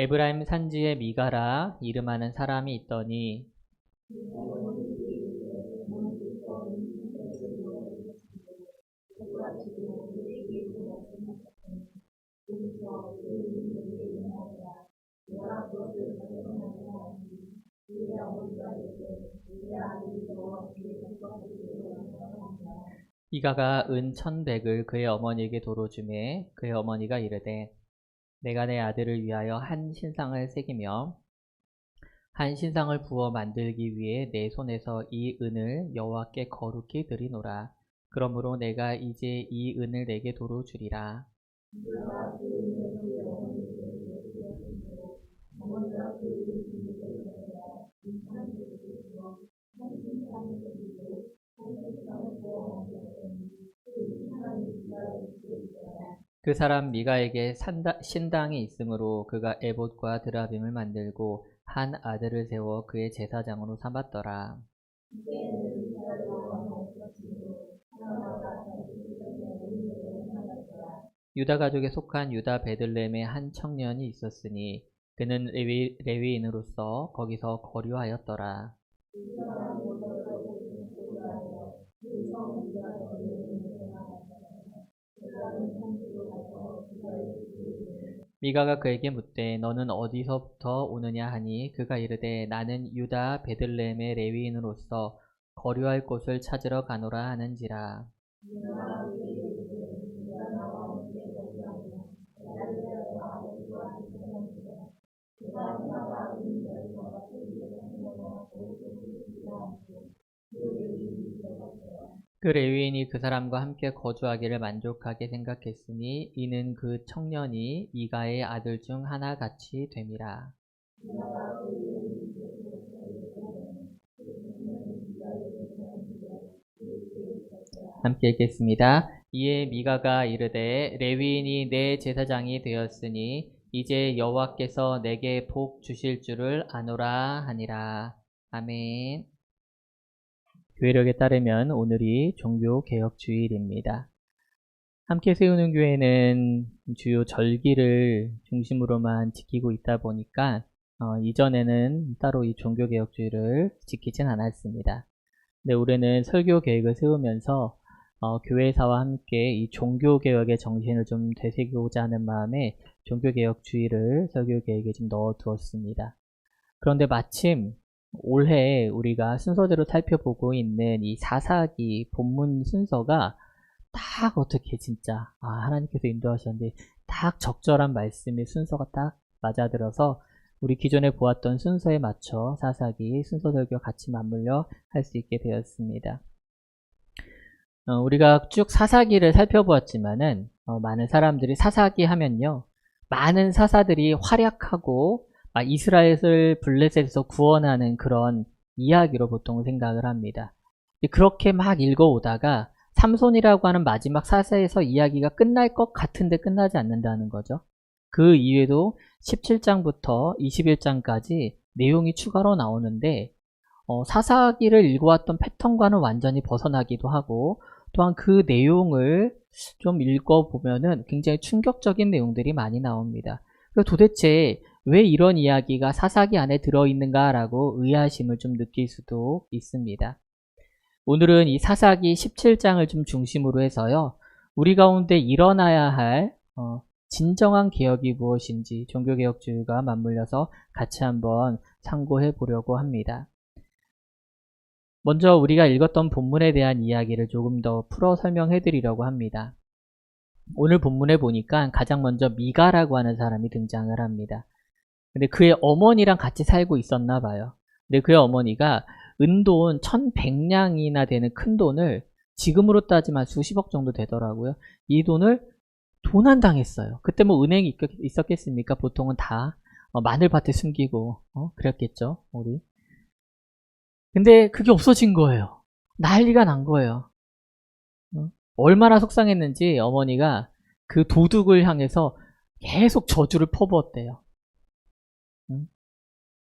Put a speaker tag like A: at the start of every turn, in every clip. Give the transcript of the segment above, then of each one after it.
A: 에브라임 산지에 미가라 이름하는 사람이 있더니 미가가 은 1,100을 그의 어머니에게 도로 주매 그의 어머니가 이르되 내가 내 아들을 위하여 한 신상을 새기며 한 신상을 부어 만들기 위해 내 손에서 이 은을 여호와께 거룩히 드리노라. 그러므로 내가 이제 이 은을 내게 도로 주리라. 그 사람 미가에게 신당이 있으므로 그가 에봇과 드라빔을 만들고 한 아들을 세워 그의 제사장으로 삼았더라. 유다 가족에 속한 유다 베들레헴에 한 청년이 있었으니 그는 레위인으로서 거기서 거류하였더라. 미가가 그에게 묻되 너는 어디서부터 오느냐 하니 그가 이르되 나는 유다 베들레헴의 레위인으로서 거류할 곳을 찾으러 가노라 하는지라. 그 레위인이 그 사람과 함께 거주하기를 만족하게 생각했으니 이는 그 청년이 미가의 아들 중 하나 같이 됨이라. 함께 읽겠습니다. 이에 미가가 이르되 레위인이 내 제사장이 되었으니 이제 여호와께서 내게 복 주실 줄을 아노라 하니라. 아멘. 교회력에 따르면 오늘이 종교개혁주일입니다. 함께 세우는 교회는 주요 절기를 중심으로만 지키고 있다 보니까 이전에는 따로 이 종교개혁주일을 지키진 않았습니다. 근데 올해는 설교 계획을 세우면서 교회사와 함께 이 종교개혁의 정신을 좀 되새기고자 하는 마음에 종교개혁주일을 설교 계획에 좀 넣어두었습니다. 그런데 마침 올해 우리가 순서대로 살펴보고 있는 이 사사기 본문 순서가 딱 어떻게 진짜 하나님께서 인도하셨는데 딱 적절한 말씀의 순서가 딱 맞아들어서 우리 기존에 보았던 순서에 맞춰 사사기 순서 설교 같이 맞물려 할 수 있게 되었습니다. 우리가 쭉 사사기를 살펴보았지만은 많은 사람들이 사사기 하면요 많은 사사들이 활약하고 이스라엘을 블레셋에서 구원하는 그런 이야기로 보통 생각을 합니다. 그렇게 막 읽어오다가 삼손이라고 하는 마지막 사사에서 이야기가 끝날 것 같은데 끝나지 않는다는 거죠. 그 이외에도 17장부터 21장까지 내용이 추가로 나오는데 사사기를 읽어왔던 패턴과는 완전히 벗어나기도 하고 또한 그 내용을 좀 읽어보면은 굉장히 충격적인 내용들이 많이 나옵니다. 그래서 도대체 왜 이런 이야기가 사사기 안에 들어있는가라고 의아심을 좀 느낄 수도 있습니다. 오늘은 이 사사기 17장을 좀 중심으로 해서요. 우리 가운데 일어나야 할 진정한 개혁이 무엇인지 종교개혁주의가 맞물려서 같이 한번 참고해 보려고 합니다. 먼저 우리가 읽었던 본문에 대한 이야기를 조금 더 풀어 설명해 드리려고 합니다. 오늘 본문에 보니까 가장 먼저 미가라고 하는 사람이 등장을 합니다. 근데 그의 어머니랑 같이 살고 있었나 봐요. 근데 그의 어머니가 은돈 1,100냥이나 되는 큰 돈을 지금으로 따지면 수십억 정도 되더라고요. 이 돈을 도난당했어요. 그때 뭐 은행이 있었겠습니까? 보통은 다 마늘밭에 숨기고 그랬겠죠, 우리. 근데 그게 없어진 거예요. 난리가 난 거예요. 얼마나 속상했는지 어머니가 그 도둑을 향해서 계속 저주를 퍼부었대요.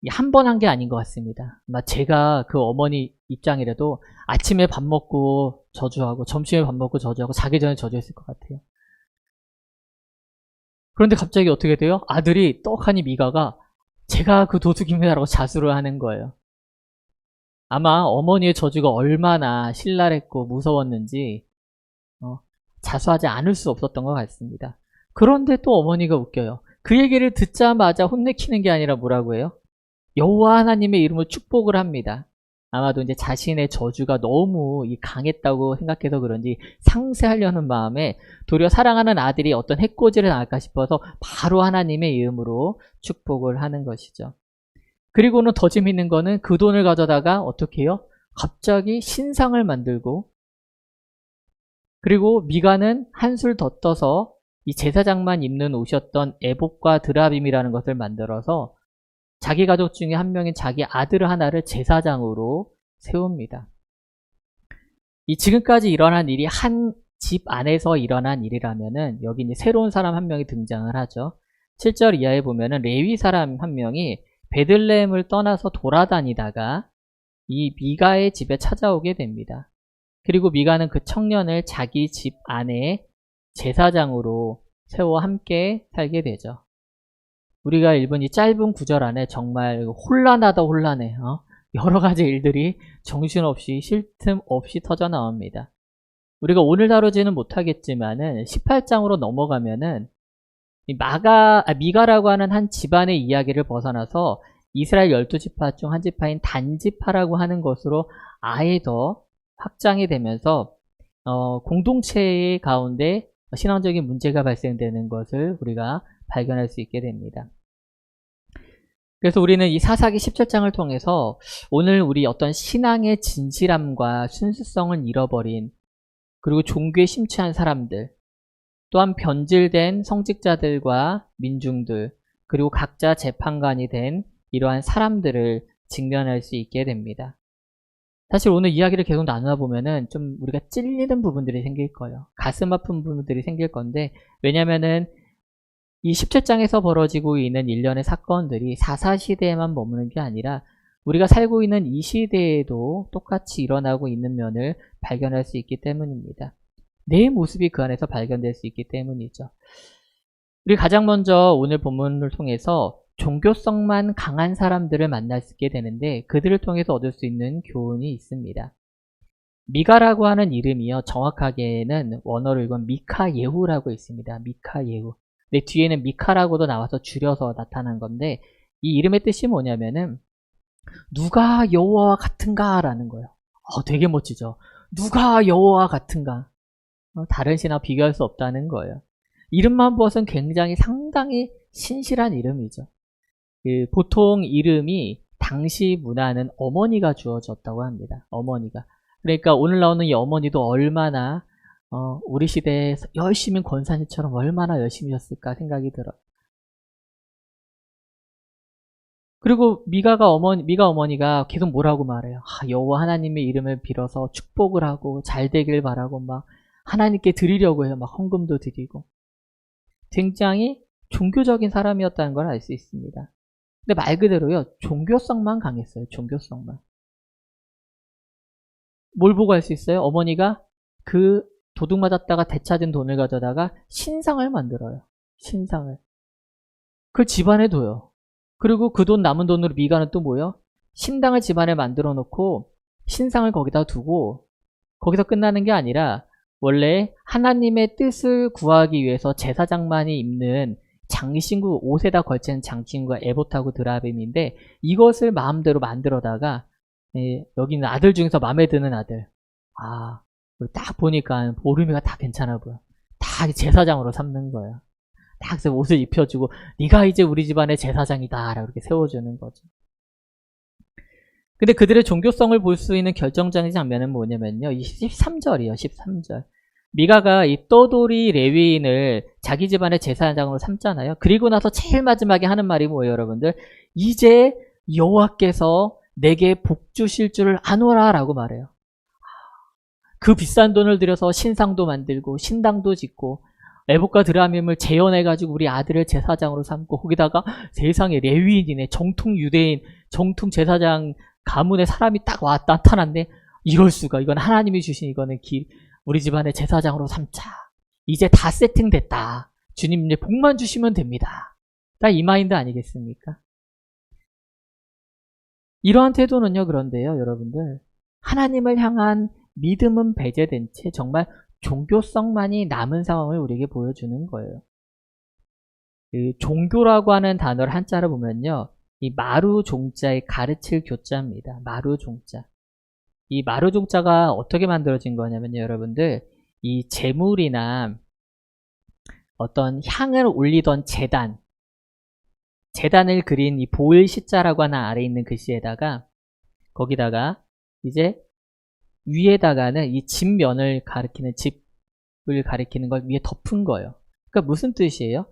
A: 한 번 한 게 아닌 것 같습니다. 제가 그 어머니 입장이라도 아침에 밥 먹고 저주하고 점심에 밥 먹고 저주하고 자기 전에 저주했을 것 같아요. 그런데 갑자기 어떻게 돼요? 아들이 떡하니 미가가 제가 그 도둑입니다라고 자수를 하는 거예요. 아마 어머니의 저주가 얼마나 신랄했고 무서웠는지 자수하지 않을 수 없었던 것 같습니다. 그런데 또 어머니가 웃겨요. 그 얘기를 듣자마자 혼내키는 게 아니라 뭐라고 해요? 여호와 하나님의 이름으로 축복을 합니다. 아마도 이제 자신의 저주가 너무 강했다고 생각해서 그런지 상쇄하려는 마음에 도리어 사랑하는 아들이 어떤 해코지를 당할까 싶어서 바로 하나님의 이름으로 축복을 하는 것이죠. 그리고는 더 재밌는 거는 그 돈을 가져다가 어떻게 해요? 갑자기 신상을 만들고, 그리고 미가는 한술 더 떠서 이 제사장만 입는 옷이었던 에봇과 드라빔이라는 것을 만들어서 자기 가족 중에 한 명인 자기 아들 하나를 제사장으로 세웁니다. 이 지금까지 일어난 일이 한 집 안에서 일어난 일이라면은 여기 이제 새로운 사람 한 명이 등장을 하죠. 7절 이하에 보면은 레위 사람 한 명이 베들레헴을 떠나서 돌아다니다가 이 미가의 집에 찾아오게 됩니다. 그리고 미가는 그 청년을 자기 집 안에 제사장으로 세워 함께 살게 되죠. 우리가 읽은 이 짧은 구절 안에 정말 혼란하다 혼란해. 여러 가지 일들이 정신없이 쉴 틈 없이 터져 나옵니다. 우리가 오늘 다루지는 못하겠지만은 18장으로 넘어가면은 미가라고 하는 한 집안의 이야기를 벗어나서 이스라엘 12지파 중 한 지파인 단지파라고 하는 것으로 아예 더 확장이 되면서 공동체 가운데 신앙적인 문제가 발생되는 것을 우리가 발견할 수 있게 됩니다. 그래서 우리는 이 사사기 17장을 통해서 오늘 우리 어떤 신앙의 진실함과 순수성을 잃어버린, 그리고 종교에 심취한 사람들, 또한 변질된 성직자들과 민중들, 그리고 각자 재판관이 된 이러한 사람들을 직면할 수 있게 됩니다. 사실 오늘 이야기를 계속 나누다 보면은 좀 우리가 찔리는 부분들이 생길 거예요. 가슴 아픈 부분들이 생길 건데, 왜냐면은 이 17장에서 벌어지고 있는 일련의 사건들이 사사시대에만 머무는 게 아니라 우리가 살고 있는 이 시대에도 똑같이 일어나고 있는 면을 발견할 수 있기 때문입니다. 내 모습이 그 안에서 발견될 수 있기 때문이죠. 우리 가장 먼저 오늘 본문을 통해서 종교성만 강한 사람들을 만날 수 있게 되는데, 그들을 통해서 얻을 수 있는 교훈이 있습니다. 미가라고 하는 이름이요, 정확하게는 원어로 읽으면 미카예후라고 있습니다. 미카예후. 근데 뒤에는 미카라고도 나와서 줄여서 나타난 건데, 이 이름의 뜻이 뭐냐면은 누가 여호와와 같은가 라는 거예요. 되게 멋지죠. 누가 여호와와 같은가. 다른 신하와 비교할 수 없다는 거예요. 이름만 보아서는 굉장히 상당히 신실한 이름이죠. 보통 이름이 당시 문화는 어머니가 주어졌다고 합니다. 어머니가. 그러니까 오늘 나오는 이 어머니도 얼마나 우리 시대에 열심히 권사님처럼 얼마나 열심히 했을까 생각이 들어요. 그리고 미가 어머니가 계속 뭐라고 말해요. 여호와 하나님의 이름을 빌어서 축복을 하고 잘 되길 바라고 막 하나님께 드리려고 해요. 막 헌금도 드리고. 굉장히 종교적인 사람이었다는 걸 알 수 있습니다. 근데 말 그대로요, 종교성만 강했어요. 종교성만. 뭘 보고 알 수 있어요? 어머니가 그 도둑 맞았다가 되찾은 돈을 가져다가 신상을 만들어요. 신상을. 그걸 집안에 둬요. 그리고 그 돈 남은 돈으로 미가는 또 뭐예요? 신당을 집안에 만들어 놓고 신상을 거기다 두고, 거기서 끝나는 게 아니라 원래 하나님의 뜻을 구하기 위해서 제사장만이 입는 장신구, 옷에다 걸치는 장신구가 에봇하고 드라빔인데, 이것을 마음대로 만들어다가 여기 있는 아들 중에서 마음에 드는 아들, 딱 보니까 보름이가 다 괜찮아 보여. 다 제사장으로 삼는 거예요. 딱 옷을 입혀주고 네가 이제 우리 집안의 제사장이다 라고 이렇게 세워주는 거죠. 근데 그들의 종교성을 볼 수 있는 결정적인 장면은 뭐냐면요, 이 13절이에요. 13절. 미가가 이 떠돌이 레위인을 자기 집안의 제사장으로 삼잖아요. 그리고 나서 제일 마지막에 하는 말이 뭐예요, 여러분들? 이제 여호와께서 내게 복 주실 줄을 아노라 라고 말해요. 그 비싼 돈을 들여서 신상도 만들고 신당도 짓고 에봇과 드라밈을 재현해가지고 우리 아들을 제사장으로 삼고, 거기다가 세상에 레위인이네, 정통 유대인, 정통 제사장 가문의 사람이 딱 나타났네. 이럴 수가. 이건 하나님이 주신, 이거는 우리 집안의 제사장으로 삼자. 이제 다 세팅됐다. 주님 이제 복만 주시면 됩니다. 딱 이 마인드 아니겠습니까? 이러한 태도는요, 그런데요, 여러분들. 하나님을 향한 믿음은 배제된 채 정말 종교성만이 남은 상황을 우리에게 보여주는 거예요. 그 종교라고 하는 단어를 한자로 보면요, 이 마루 종자의 가르칠 교자입니다. 마루 종자. 이 마루 종자가 어떻게 만들어진 거냐면요, 여러분들. 이 제물이나 어떤 향을 올리던 재단을 그린 이 보일 시자라고 하는 아래에 있는 글씨에다가 거기다가 이제 위에다가는 이 집면을 가리키는 집을 가리키는 걸 위에 덮은 거예요. 그러니까 무슨 뜻이에요?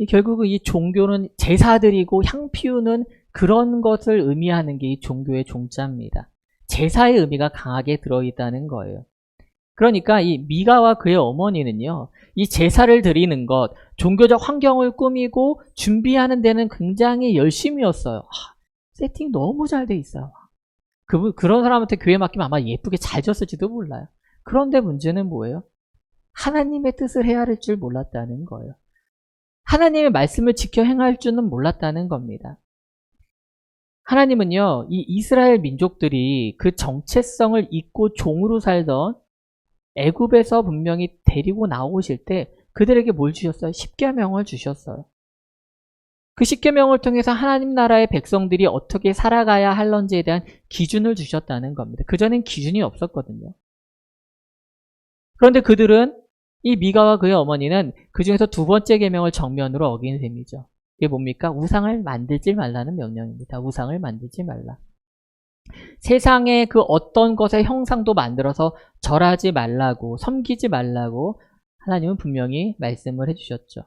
A: 결국은 이 종교는 제사드리고 향 피우는 그런 것을 의미하는 게 이 종교의 종자입니다. 제사의 의미가 강하게 들어있다는 거예요. 그러니까 이 미가와 그의 어머니는요, 이 제사를 드리는 것, 종교적 환경을 꾸미고 준비하는 데는 굉장히 열심이었어요. 세팅 너무 잘 돼 있어요. 그런 사람한테 교회 맡기면 아마 예쁘게 잘 졌을지도 몰라요. 그런데 문제는 뭐예요? 하나님의 뜻을 헤아릴 줄 몰랐다는 거예요. 하나님의 말씀을 지켜 행할 줄은 몰랐다는 겁니다. 하나님은요, 이 이스라엘 민족들이 그 정체성을 잊고 종으로 살던 애굽에서 분명히 데리고 나오실 때 그들에게 뭘 주셨어요? 십계명을 주셨어요. 그 십계명을 통해서 하나님 나라의 백성들이 어떻게 살아가야 할런지에 대한 기준을 주셨다는 겁니다. 그전엔 기준이 없었거든요. 그런데 그들은 이 미가와 그의 어머니는 그 중에서 두 번째 계명을 정면으로 어긴 셈이죠. 이게 뭡니까? 우상을 만들지 말라는 명령입니다. 우상을 만들지 말라. 세상의 그 어떤 것의 형상도 만들어서 절하지 말라고, 섬기지 말라고 하나님은 분명히 말씀을 해주셨죠.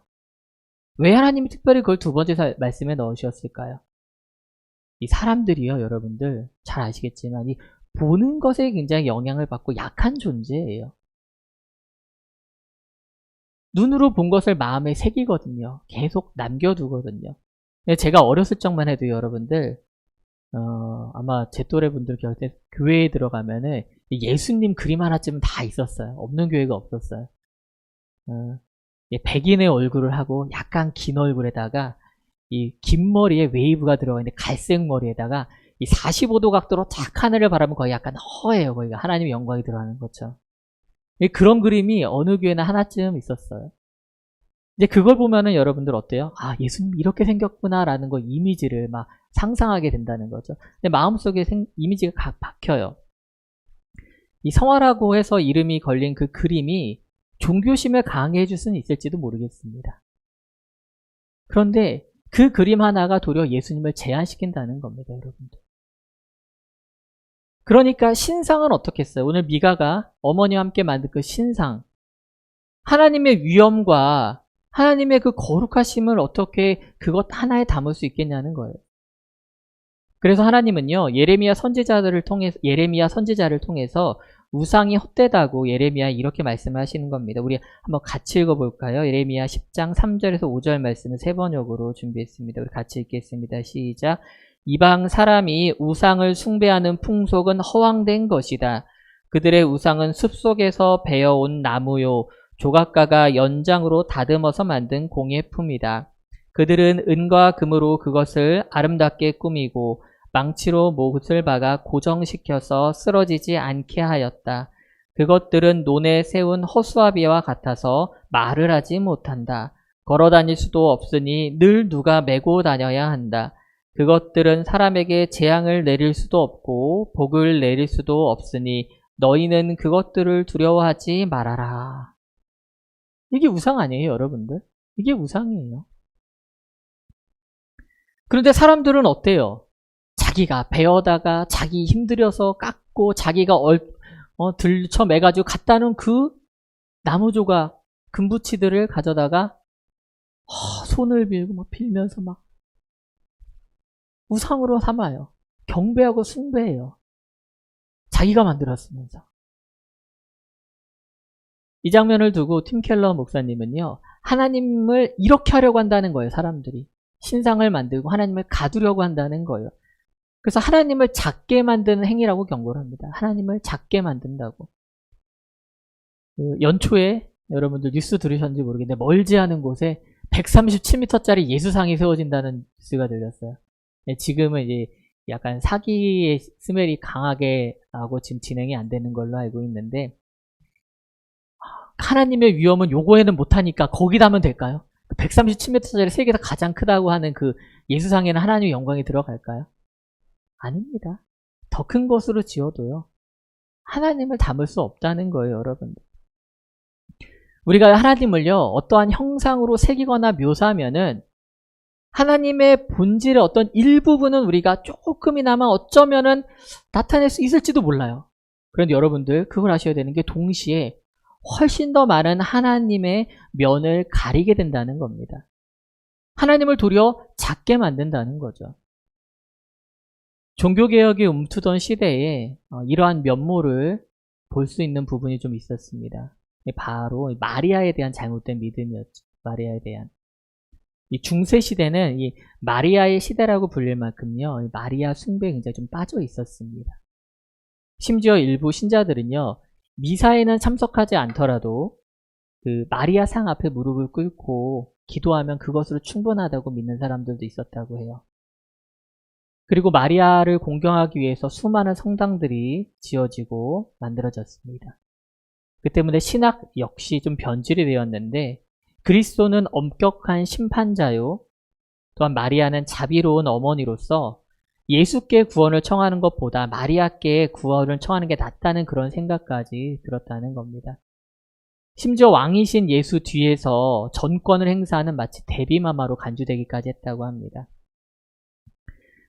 A: 왜 하나님이 특별히 그걸 두 번째 말씀에 넣으셨을까요? 이 사람들이요, 여러분들 잘 아시겠지만 이 보는 것에 굉장히 영향을 받고 약한 존재예요. 눈으로 본 것을 마음에 새기거든요. 계속 남겨두거든요. 제가 어렸을 적만 해도 여러분들 아마 제 또래 분들 교회에 들어가면은 예수님 그림 하나쯤은 다 있었어요. 없는 교회가 없었어요. 백인의 얼굴을 하고 약간 긴 얼굴에다가 이 긴 머리에 웨이브가 들어가 있는데 갈색 머리에다가 이 45도 각도로 탁 하늘을 바라보면 거의 약간 허해요. 거기가 하나님의 영광이 들어가는 거죠. 그런 그림이 어느 교회나 하나쯤 있었어요. 이제 그걸 보면은 여러분들 어때요? 아, 예수님 이렇게 생겼구나라는 거 이미지를 막 상상하게 된다는 거죠. 근데 마음속에 이미지가 박혀요. 이 성화라고 해서 이름이 걸린 그 그림이 종교심을 강하게 해줄 수는 있을지도 모르겠습니다. 그런데 그 그림 하나가 도리어 예수님을 제한시킨다는 겁니다, 여러분들. 그러니까 신상은 어떻게 했어요? 오늘 미가가 어머니와 함께 만든 그 신상, 하나님의 위엄과 하나님의 그 거룩하심을 어떻게 그것 하나에 담을 수 있겠냐는 거예요. 그래서 하나님은요, 예레미야 선지자를 통해서 우상이 헛되다고 예레미야 이렇게 말씀하시는 겁니다. 우리 한번 같이 읽어볼까요? 예레미야 10장 3절에서 5절 말씀을 세 번역으로 준비했습니다. 우리 같이 읽겠습니다. 시작. 이방 사람이 우상을 숭배하는 풍속은 허황된 것이다. 그들의 우상은 숲속에서 베어온 나무요, 조각가가 연장으로 다듬어서 만든 공예품이다. 그들은 은과 금으로 그것을 아름답게 꾸미고 망치로 못을 박아 고정시켜서 쓰러지지 않게 하였다. 그것들은 논에 세운 허수아비와 같아서 말을 하지 못한다. 걸어 다닐 수도 없으니 늘 누가 메고 다녀야 한다. 그것들은 사람에게 재앙을 내릴 수도 없고 복을 내릴 수도 없으니 너희는 그것들을 두려워하지 말아라. 이게 우상 아니에요, 여러분들? 이게 우상이에요. 그런데 사람들은 어때요? 자기가 베어다가 자기 힘들여서 깎고 자기가 들쳐매가지고 갖다 놓은 그 나무 조각, 금부치들을 가져다가 손을 빌면서 막 우상으로 삼아요. 경배하고 숭배해요. 자기가 만들었으면서. 이 장면을 두고 팀 켈러 목사님은요, 하나님을 이렇게 하려고 한다는 거예요, 사람들이. 신상을 만들고 하나님을 가두려고 한다는 거예요. 그래서 하나님을 작게 만드는 행위라고 경고를 합니다. 하나님을 작게 만든다고. 연초에 여러분들 뉴스 들으셨는지 모르겠는데 멀지 않은 곳에 137m짜리 예수상이 세워진다는 뉴스가 들렸어요. 지금은 이제 약간 사기의 스멜이 강하게 나고 지금 진행이 안 되는 걸로 알고 있는데, 하나님의 위엄은 요거에는 못하니까 거기다 하면 될까요? 137m짜리 세계에서 가장 크다고 하는 그 예수상에는 하나님의 영광이 들어갈까요? 아닙니다. 더 큰 것으로 지어도요, 하나님을 담을 수 없다는 거예요, 여러분들. 우리가 하나님을요, 어떠한 형상으로 새기거나 묘사하면은 하나님의 본질의 어떤 일부분은 우리가 조금이나마 어쩌면은 나타낼 수 있을지도 몰라요. 그런데 여러분들 그걸 아셔야 되는 게 동시에 훨씬 더 많은 하나님의 면을 가리게 된다는 겁니다. 하나님을 도리어 작게 만든다는 거죠. 종교개혁이 움트던 시대에 이러한 면모를 볼 수 있는 부분이 좀 있었습니다. 바로 마리아에 대한 잘못된 믿음이었죠. 마리아에 대한. 이 중세 시대는 이 마리아의 시대라고 불릴 만큼요, 마리아 숭배에 굉장히 좀 빠져 있었습니다. 심지어 일부 신자들은요, 미사에는 참석하지 않더라도 그 마리아 상 앞에 무릎을 꿇고 기도하면 그것으로 충분하다고 믿는 사람들도 있었다고 해요. 그리고 마리아를 공경하기 위해서 수많은 성당들이 지어지고 만들어졌습니다. 그 때문에 신학 역시 좀 변질이 되었는데, 그리스도는 엄격한 심판자요, 또한 마리아는 자비로운 어머니로서 예수께 구원을 청하는 것보다 마리아께 구원을 청하는 게 낫다는 그런 생각까지 들었다는 겁니다. 심지어 왕이신 예수 뒤에서 전권을 행사하는 마치 대비마마로 간주되기까지 했다고 합니다.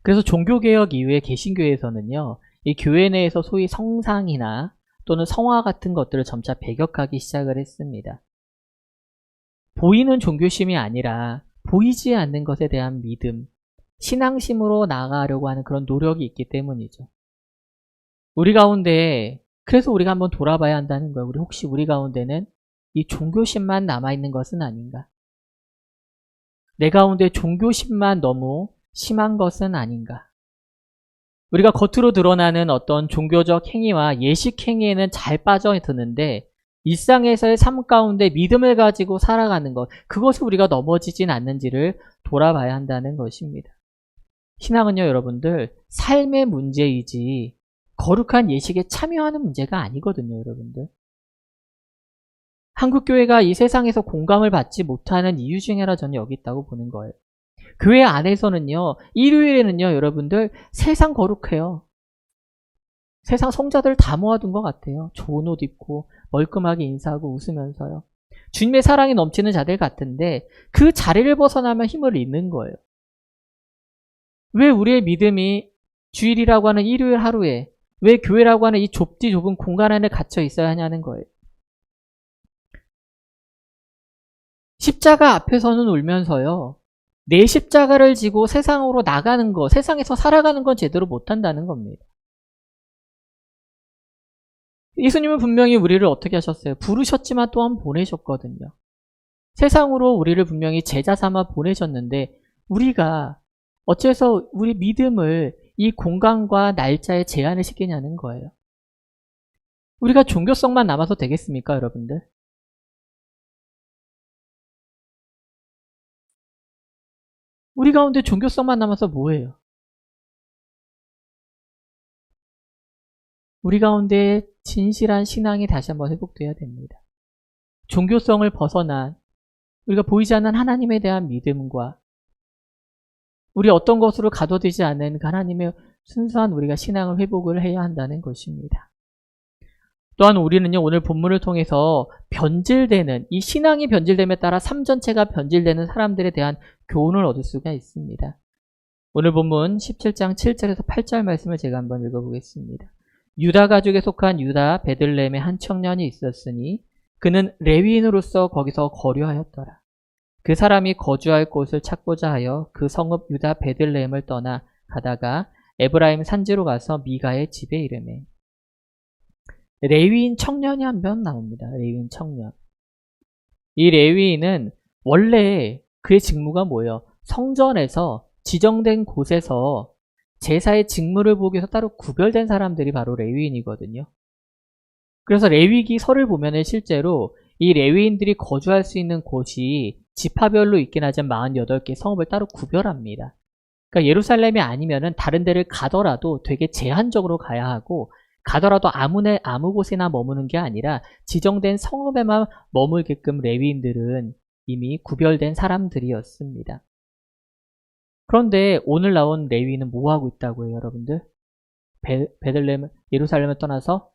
A: 그래서 종교개혁 이후에 개신교에서는요, 이 교회 내에서 소위 성상이나 또는 성화 같은 것들을 점차 배격하기 시작을 했습니다. 보이는 종교심이 아니라 보이지 않는 것에 대한 믿음, 신앙심으로 나아가려고 하는 그런 노력이 있기 때문이죠. 우리 가운데, 그래서 우리가 한번 돌아봐야 한다는 거예요. 혹시 우리 가운데는 이 종교심만 남아있는 것은 아닌가? 내 가운데 종교심만 너무 심한 것은 아닌가? 우리가 겉으로 드러나는 어떤 종교적 행위와 예식 행위에는 잘 빠져드는데 일상에서의 삶 가운데 믿음을 가지고 살아가는 것, 그것을 우리가 넘어지진 않는지를 돌아봐야 한다는 것입니다. 신앙은요, 여러분들, 삶의 문제이지 거룩한 예식에 참여하는 문제가 아니거든요, 여러분들. 한국교회가 이 세상에서 공감을 받지 못하는 이유 중에 하나 저는 여기 있다고 보는 거예요. 교회 안에서는요, 일요일에는요, 여러분들, 세상 거룩해요. 세상 성자들 다 모아둔 것 같아요. 좋은 옷 입고 멀끔하게 인사하고 웃으면서요. 주님의 사랑이 넘치는 자들 같은데 그 자리를 벗어나면 힘을 잃는 거예요. 왜 우리의 믿음이 주일이라고 하는 일요일 하루에, 왜 교회라고 하는 이 좁은 공간 안에 갇혀 있어야 하냐는 거예요. 십자가 앞에서는 울면서요, 내 십자가를 지고 세상으로 나가는 거, 세상에서 살아가는 건 제대로 못한다는 겁니다. 예수님은 분명히 우리를 어떻게 하셨어요? 부르셨지만 또한 보내셨거든요. 세상으로 우리를 분명히 제자 삼아 보내셨는데 우리가 어째서 우리 믿음을 이 공간과 날짜에 제한을 시키냐는 거예요. 우리가 종교성만 남아서 되겠습니까, 여러분들? 우리 가운데 종교성만 남아서 뭐예요? 우리 가운데 진실한 신앙이 다시 한번 회복되어야 됩니다. 종교성을 벗어난 우리가 보이지 않는 하나님에 대한 믿음과 우리 어떤 것으로 가둬들지 않는 하나님의 순수한 우리가 신앙을 회복을 해야 한다는 것입니다. 또한 우리는요, 오늘 본문을 통해서 변질되는, 이 신앙이 변질됨에 따라 삶 전체가 변질되는 사람들에 대한 교훈을 얻을 수가 있습니다. 오늘 본문 17장 7절에서 8절 말씀을 제가 한번 읽어보겠습니다. 유다 가족에 속한 유다 베들레헴에 한 청년이 있었으니 그는 레위인으로서 거기서 거류하였더라. 그 사람이 거주할 곳을 찾고자 하여 그 성읍 유다 베들레헴을 떠나 가다가 에브라임 산지로 가서 미가의 집에 이르매. 레위인 청년이 한 명 나옵니다. 레위인 청년. 이 레위인은 원래 그의 직무가 뭐예요? 성전에서 지정된 곳에서 제사의 직무를 보기 위해서 따로 구별된 사람들이 바로 레위인이거든요. 그래서 레위기서를 보면은 실제로 이 레위인들이 거주할 수 있는 곳이 지파별로 있긴 하지만 48개 성읍을 따로 구별합니다. 그러니까 예루살렘이 아니면은 다른 데를 가더라도 되게 제한적으로 가야 하고, 가더라도 아무 곳에나 머무는 게 아니라 지정된 성읍에만 머물게끔 레위인들은 이미 구별된 사람들이었습니다. 그런데 오늘 나온 레위인은 뭐 하고 있다고 해요, 여러분들? 베들레헴, 예루살렘을 떠나서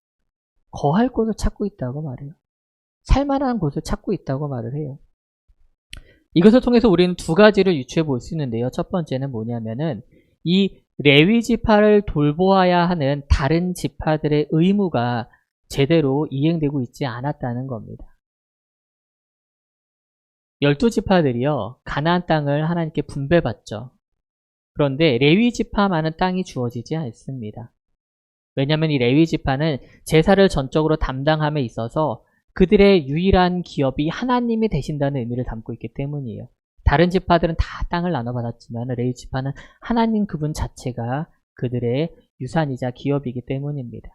A: 거할 곳을 찾고 있다고 말해요. 살만한 곳을 찾고 있다고 말을 해요. 이것을 통해서 우리는 두 가지를 유추해 볼 수 있는데요. 첫 번째는 뭐냐면은 이 레위 지파를 돌보아야 하는 다른 지파들의 의무가 제대로 이행되고 있지 않았다는 겁니다. 12지파들이요, 가나안 땅을 하나님께 분배받죠. 그런데 레위 지파만은 땅이 주어지지 않습니다. 왜냐하면 이 레위 지파는 제사를 전적으로 담당함에 있어서 그들의 유일한 기업이 하나님이 되신다는 의미를 담고 있기 때문이에요. 다른 지파들은 다 땅을 나눠받았지만 레위 지파는 하나님 그분 자체가 그들의 유산이자 기업이기 때문입니다.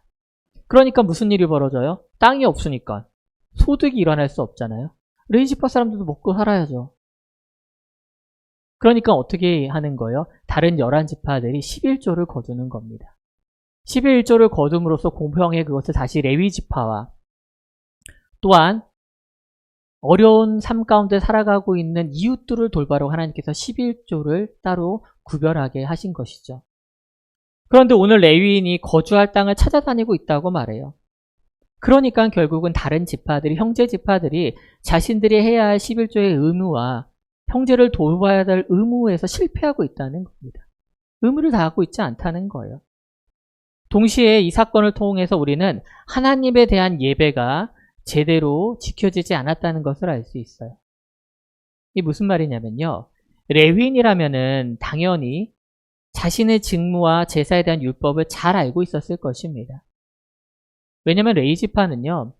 A: 그러니까 무슨 일이 벌어져요? 땅이 없으니까 소득이 일어날 수 없잖아요. 레위 지파 사람들도 먹고 살아야죠. 그러니까 어떻게 하는 거예요? 다른 11지파들이 11조를 거두는 겁니다. 11조를 거둠으로써 공평하게 그것을 다시 레위 지파와 또한 어려운 삶 가운데 살아가고 있는 이웃들을 돌보라고 하나님께서 11조를 따로 구별하게 하신 것이죠. 그런데 오늘 레위인이 거주할 땅을 찾아다니고 있다고 말해요. 그러니까 결국은 다른 지파들이, 형제 지파들이 자신들이 해야 할 11조의 의무와 형제를 돌봐야 될 의무에서 실패하고 있다는 겁니다. 의무를 다하고 있지 않다는 거예요. 동시에 이 사건을 통해서 우리는 하나님에 대한 예배가 제대로 지켜지지 않았다는 것을 알 수 있어요. 이게 무슨 말이냐면요. 레위인이라면은 당연히 자신의 직무와 제사에 대한 율법을 잘 알고 있었을 것입니다. 왜냐하면 레위 지파는요,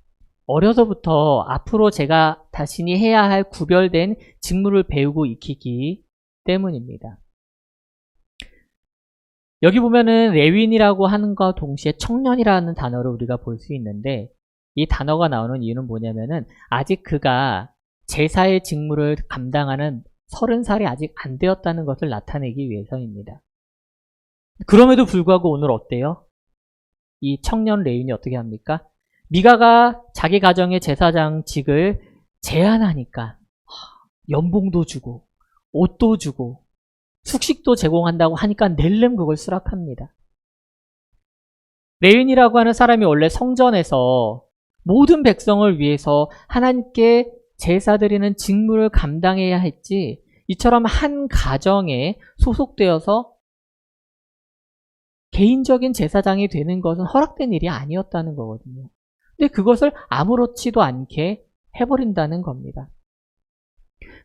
A: 어려서부터 앞으로 제가 자신이 해야 할 구별된 직무를 배우고 익히기 때문입니다. 여기 보면은 레위인이라고 하는 것과 동시에 청년이라는 단어를 우리가 볼 수 있는데, 이 단어가 나오는 이유는 뭐냐면은 아직 그가 제사의 직무를 감당하는 30살이 아직 안 되었다는 것을 나타내기 위해서입니다. 그럼에도 불구하고 오늘 어때요? 이 청년 레위인이 어떻게 합니까? 미가가 자기 가정의 제사장직을 제안하니까 연봉도 주고 옷도 주고 숙식도 제공한다고 하니까 낼름 그걸 수락합니다. 레위인이라고 하는 사람이 원래 성전에서 모든 백성을 위해서 하나님께 제사 드리는 직무를 감당해야 했지, 이처럼 한 가정에 소속되어서 개인적인 제사장이 되는 것은 허락된 일이 아니었다는 거거든요. 근데 그것을 아무렇지도 않게 해버린다는 겁니다.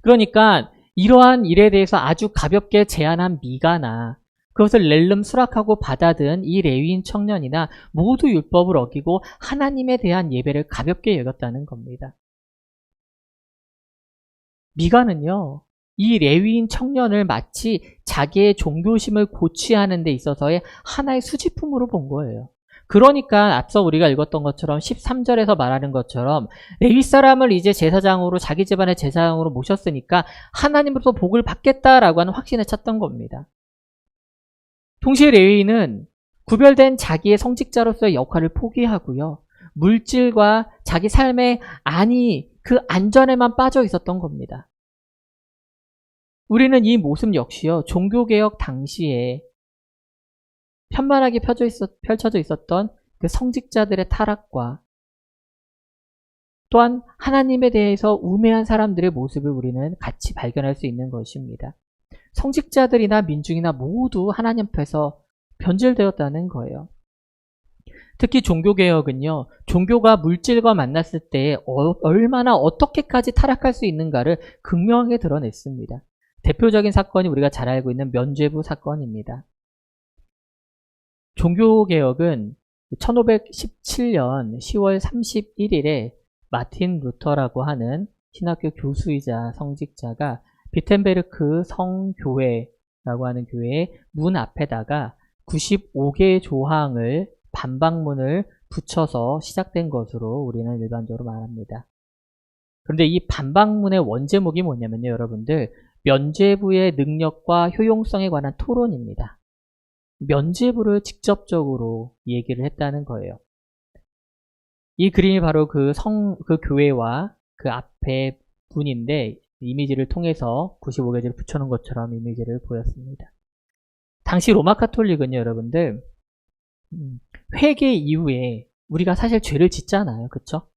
A: 그러니까 이러한 일에 대해서 아주 가볍게 제안한 미가나 그것을 낼름 수락하고 받아든 이 레위인 청년이나 모두 율법을 어기고 하나님에 대한 예배를 가볍게 여겼다는 겁니다. 미가는요, 이 레위인 청년을 마치 자기의 종교심을 고취하는 데 있어서의 하나의 수집품으로 본 거예요. 그러니까 앞서 우리가 읽었던 것처럼 13절에서 말하는 것처럼 레위 사람을 이제 제사장으로, 자기 집안의 제사장으로 모셨으니까 하나님으로부터 복을 받겠다라고 하는 확신에 찼던 겁니다. 동시에 레위인은 구별된 자기의 성직자로서의 역할을 포기하고요, 물질과 자기 삶의 그 안전에만 빠져 있었던 겁니다. 우리는 이 모습 역시요, 종교개혁 당시에 편만하게 펼쳐져 있었던 그 성직자들의 타락과 또한 하나님에 대해서 우매한 사람들의 모습을 우리는 같이 발견할 수 있는 것입니다. 성직자들이나 민중이나 모두 하나님 앞에서 변질되었다는 거예요. 특히 종교개혁은요, 종교가 물질과 만났을 때 얼마나 어떻게까지 타락할 수 있는가를 극명하게 드러냈습니다. 대표적인 사건이 우리가 잘 알고 있는 면죄부 사건입니다. 종교개혁은 1517년 10월 31일에 마틴 루터라고 하는 신학교 교수이자 성직자가 비텐베르크 성교회라고 하는 교회의 문 앞에다가 95개의 조항을 반박문을 붙여서 시작된 것으로 우리는 일반적으로 말합니다. 그런데 이 반박문의 원제목이 뭐냐면요, 여러분들. 면죄부의 능력과 효용성에 관한 토론입니다. 면죄부를 직접적으로 얘기를 했다는 거예요. 이 그림이 바로 그 교회와 그 앞에 분인데, 이미지를 통해서 95개지를 붙여놓은 것처럼 이미지를 보였습니다. 당시 로마 카톨릭은요, 여러분들, 회개 이후에 우리가 사실 죄를 짓잖아요. 그쵸?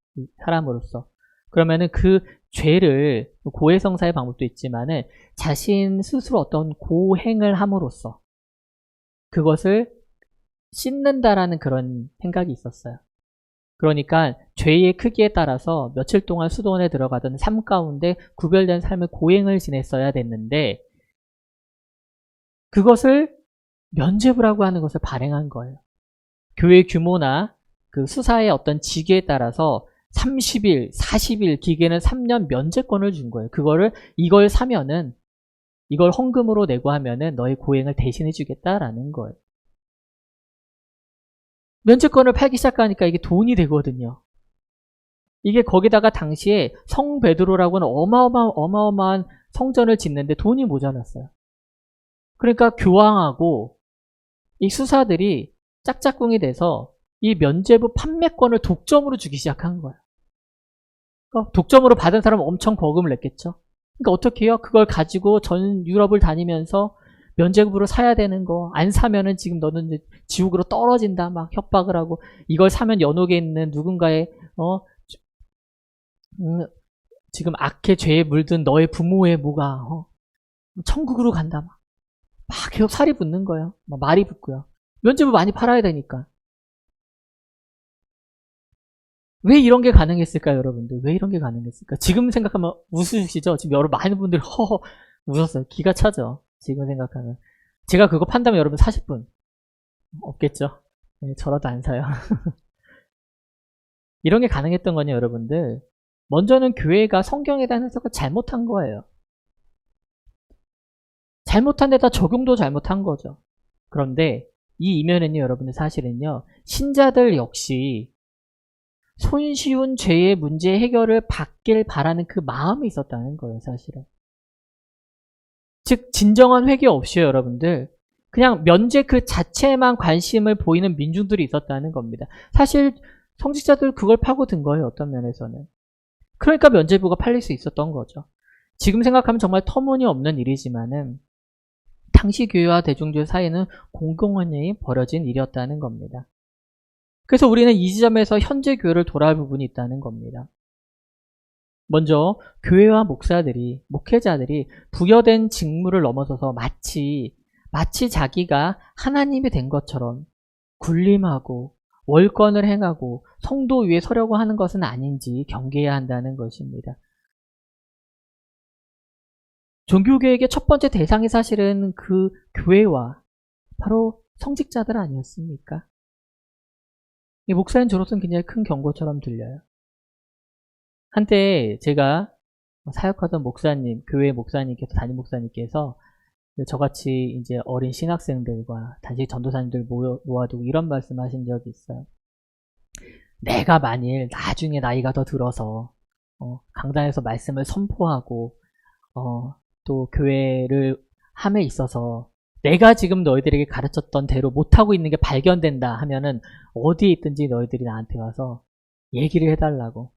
A: 사람으로서. 그러면은 그 죄를, 고해성사의 방법도 있지만은 자신 스스로 어떤 고행을 함으로써 그것을 씻는다라는 그런 생각이 있었어요. 그러니까 죄의 크기에 따라서 며칠 동안 수도원에 들어가던 삶 가운데 구별된 삶을 고행을 지냈어야 됐는데, 그것을 면죄부라고 하는 것을 발행한 거예요. 교회 규모나 그 수사의 어떤 직위에 따라서 30일, 40일, 길게는 3년 면죄권을 준 거예요. 이걸 사면은, 이걸 헌금으로 내고 하면은 너의 고행을 대신해 주겠다라는 거예요. 면죄권을 팔기 시작하니까 이게 돈이 되거든요. 이게 거기다가 당시에 성 베드로라고는 어마어마한 성전을 짓는데 돈이 모자랐어요. 그러니까 교황하고 이 수사들이 짝짝꿍이 돼서 이 면죄부 판매권을 독점으로 주기 시작한 거예요. 그러니까 독점으로 받은 사람은 엄청 거금을 냈겠죠. 그러니까 어떻게 해요? 그걸 가지고 전 유럽을 다니면서 면죄부로 사야 되는 거, 안 사면은 지금 너는 이제 지옥으로 떨어진다 막 협박을 하고, 이걸 사면 연옥에 있는 누군가의 지금 악의 죄에 물든 너의 부모의 모가 천국으로 간다 막 계속 살이 붙는 거예요. 막 말이 붙고요. 면죄부 많이 팔아야 되니까. 왜 이런 게 가능했을까요, 여러분들? 왜 이런 게 가능했을까? 지금 생각하면 웃으시죠? 지금 많은 분들이 허허 웃었어요. 기가 차죠? 지금 생각하면. 제가 그거 판다면 여러분 사실 분 없겠죠? 네, 저라도 안 사요. 이런 게 가능했던 거냐, 여러분들? 먼저는 교회가 성경에 대한 해석을 잘못한 거예요. 잘못한 데다 적용도 잘못한 거죠. 그런데 이 이면에는요, 여러분들 사실은요, 신자들 역시 손쉬운 죄의 문제 해결을 받길 바라는 그 마음이 있었다는 거예요, 사실은. 즉 진정한 회개 없이요, 여러분들. 그냥 면죄 그 자체에만 관심을 보이는 민중들이 있었다는 겁니다. 사실 성직자들 그걸 파고든 거예요, 어떤 면에서는. 그러니까 면죄부가 팔릴 수 있었던 거죠. 지금 생각하면 정말 터무니없는 일이지만은 당시 교회와 대중들 사이에는 공공연히 벌어진 일이었다는 겁니다. 그래서 우리는 이 지점에서 현재 교회를 돌아볼 부분이 있다는 겁니다. 먼저 교회와 목회자들이 부여된 직무를 넘어서서 마치 자기가 하나님이 된 것처럼 군림하고 월권을 행하고 성도 위에 서려고 하는 것은 아닌지 경계해야 한다는 것입니다. 종교개혁의 첫 번째 대상이 사실은 그 교회와 바로 성직자들 아니었습니까? 이 목사님 저로서는 굉장히 큰 경고처럼 들려요. 한때 제가 사역하던 목사님, 교회 목사님께서, 담임 목사님께서 저같이 이제 어린 신학생들과 단식 전도사님들 모아두고 이런 말씀 하신 적이 있어요. 내가 만일 나중에 나이가 더 들어서 강단에서 말씀을 선포하고 또 교회를 함에 있어서 내가 지금 너희들에게 가르쳤던 대로 못하고 있는 게 발견된다 하면은 어디에 있든지 너희들이 나한테 와서 얘기를 해달라고,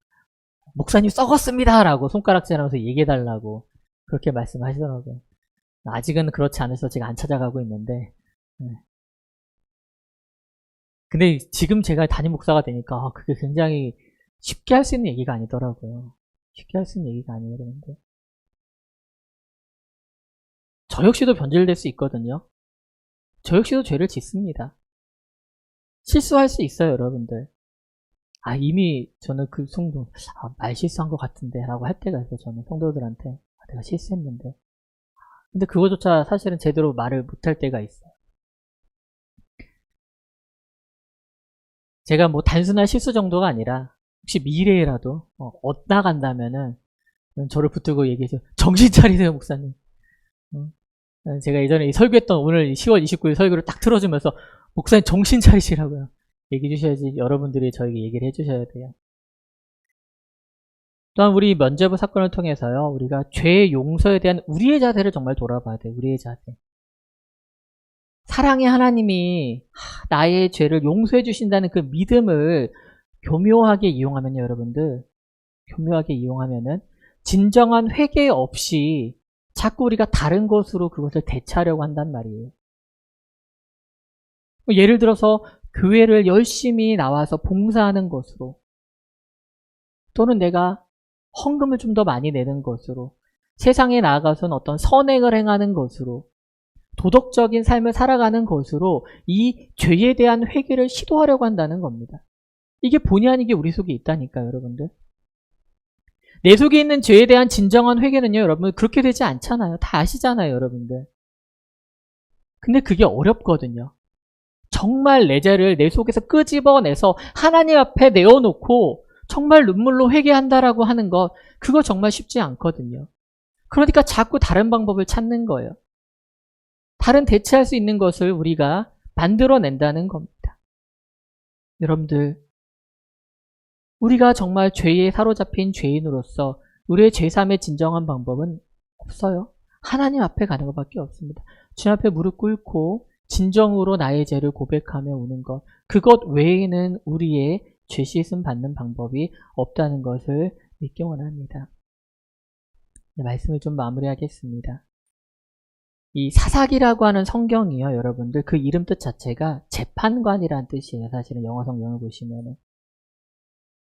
A: 목사님 썩었습니다 라고 손가락질하면서 얘기해달라고 그렇게 말씀하시더라고요. 아직은 그렇지 않아서 제가 안 찾아가고 있는데, 근데 지금 제가 담임 목사가 되니까 그게 굉장히 쉽게 할 수 있는 얘기가 아니더라고요. 쉽게 할 수 있는 얘기가 아니에요. 그런데 저 역시도 변질될 수 있거든요. 저 역시도 죄를 짓습니다. 실수할 수 있어요, 여러분들. 이미 저는 그 성도 말 실수한 것 같은데 라고 할 때가 있어요. 저는 성도들한테 내가 실수했는데, 근데 그거조차 사실은 제대로 말을 못할 때가 있어요. 제가 뭐 단순한 실수 정도가 아니라 혹시 미래에라도 엇나간다면은 저를 붙들고 얘기해서 정신 차리세요, 목사님. 제가 예전에 설교했던 오늘 10월 29일 설교를 딱 틀어주면서 목사님 정신 차리시라고요. 얘기해 주셔야지 여러분들이 저에게 얘기를 해주셔야 돼요. 또한 우리 면죄부 사건을 통해서요, 우리가 죄 용서에 대한 우리의 자세를 정말 돌아봐야 돼요. 우리의 자세. 사랑의 하나님이 나의 죄를 용서해 주신다는 그 믿음을 교묘하게 이용하면요, 여러분들. 교묘하게 이용하면은 진정한 회개 없이 자꾸 우리가 다른 것으로 그것을 대체하려고 한단 말이에요. 예를 들어서 교회를 열심히 나와서 봉사하는 것으로, 또는 내가 헌금을 좀 더 많이 내는 것으로, 세상에 나아가서는 어떤 선행을 행하는 것으로, 도덕적인 삶을 살아가는 것으로 이 죄에 대한 회개를 시도하려고 한다는 겁니다. 이게 본의 아니게 우리 속에 있다니까요, 여러분들. 내 속에 있는 죄에 대한 진정한 회개는요, 여러분, 그렇게 되지 않잖아요. 다 아시잖아요, 여러분들. 근데 그게 어렵거든요. 정말 내 죄를 내 속에서 끄집어내서 하나님 앞에 내어놓고 정말 눈물로 회개한다라고 하는 것, 그거 정말 쉽지 않거든요. 그러니까 자꾸 다른 방법을 찾는 거예요. 다른 대체할 수 있는 것을 우리가 만들어낸다는 겁니다. 여러분들, 우리가 정말 죄에 사로잡힌 죄인으로서 우리의 죄삼의 진정한 방법은 없어요. 하나님 앞에 가는 것밖에 없습니다. 주님 앞에 무릎 꿇고 진정으로 나의 죄를 고백하며 오는 것, 그것 외에는 우리의 죄 씻음 받는 방법이 없다는 것을 믿기 원합니다. 말씀을 좀 마무리하겠습니다. 이 사사기라고 하는 성경이요, 여러분들, 그 이름 뜻 자체가 재판관이라는 뜻이에요. 사실은 영어 성경을 보시면은.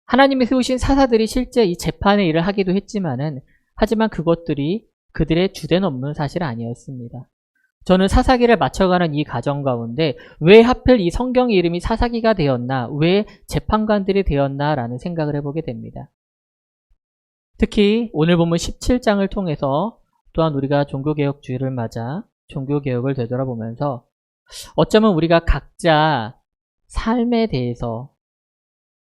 A: 하나님이 세우신 사사들이 실제 이 재판의 일을 하기도 했지만은, 하지만 그것들이 그들의 주된 업무는 사실 아니었습니다. 저는 사사기를 맞춰가는 이 과정 가운데 왜 하필 이 성경의 이름이 사사기가 되었나, 왜 재판관들이 되었나라는 생각을 해보게 됩니다. 특히 오늘 본문 17장을 통해서 또한 우리가 종교개혁주의를 맞아 종교개혁을 되돌아보면서 어쩌면 우리가 각자 삶에 대해서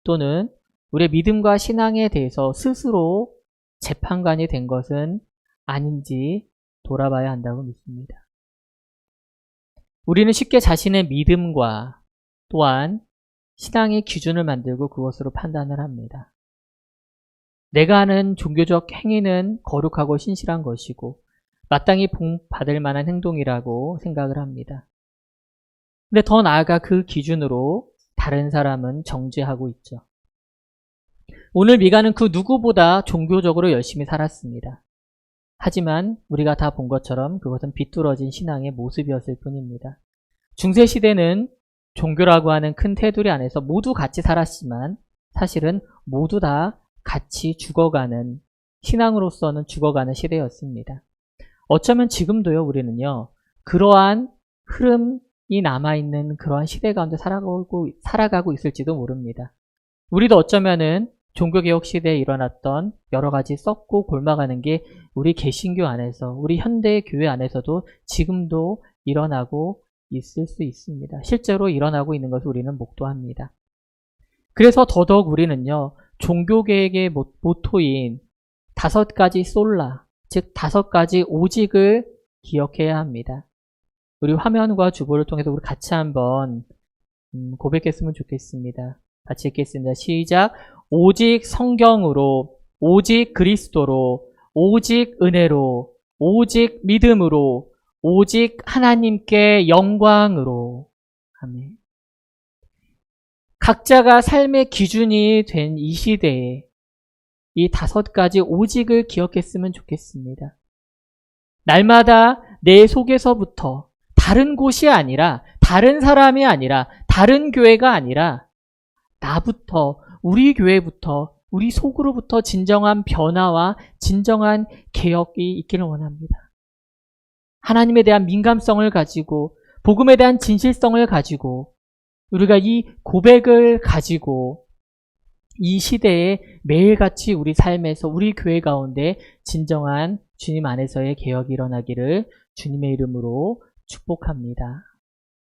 A: 또는 우리의 믿음과 신앙에 대해서 스스로 재판관이 된 것은 아닌지 돌아봐야 한다고 믿습니다. 우리는 쉽게 자신의 믿음과 또한 신앙의 기준을 만들고 그것으로 판단을 합니다. 내가 하는 종교적 행위는 거룩하고 신실한 것이고 마땅히 복받을 만한 행동이라고 생각을 합니다. 근데 더 나아가 그 기준으로 다른 사람은 정죄하고 있죠. 오늘 미가는 그 누구보다 종교적으로 열심히 살았습니다. 하지만 우리가 다 본 것처럼 그것은 비뚤어진 신앙의 모습이었을 뿐입니다. 중세시대는 종교라고 하는 큰 테두리 안에서 모두 같이 살았지만 사실은 모두 다 같이 죽어가는, 신앙으로서는 죽어가는 시대였습니다. 어쩌면 지금도요, 우리는요, 그러한 흐름이 남아있는 그러한 시대 가운데 살아가고 있을지도 모릅니다. 우리도 어쩌면은 종교개혁 시대에 일어났던 여러 가지 썩고 골마가는 게 우리 개신교 안에서, 우리 현대 교회 안에서도 지금도 일어나고 있을 수 있습니다. 실제로 일어나고 있는 것을 우리는 목도합니다. 그래서 더더욱 우리는요, 종교개혁의 모토인 5가지 솔라, 즉 5가지 오직을 기억해야 합니다. 우리 화면과 주보를 통해서 우리 같이 한번 고백했으면 좋겠습니다. 같이 읽겠습니다. 시작. 오직 성경으로, 오직 그리스도로, 오직 은혜로, 오직 믿음으로, 오직 하나님께 영광으로. 아멘. 각자가 삶의 기준이 된 이 시대에 이 5가지 오직을 기억했으면 좋겠습니다. 날마다 내 속에서부터 다른 곳이 아니라, 다른 사람이 아니라, 다른 교회가 아니라 나부터, 우리 교회부터, 우리 속으로부터 진정한 변화와 진정한 개혁이 있기를 원합니다. 하나님에 대한 민감성을 가지고, 복음에 대한 진실성을 가지고, 우리가 이 고백을 가지고 이 시대에 매일같이 우리 삶에서, 우리 교회 가운데 진정한 주님 안에서의 개혁이 일어나기를 주님의 이름으로 축복합니다.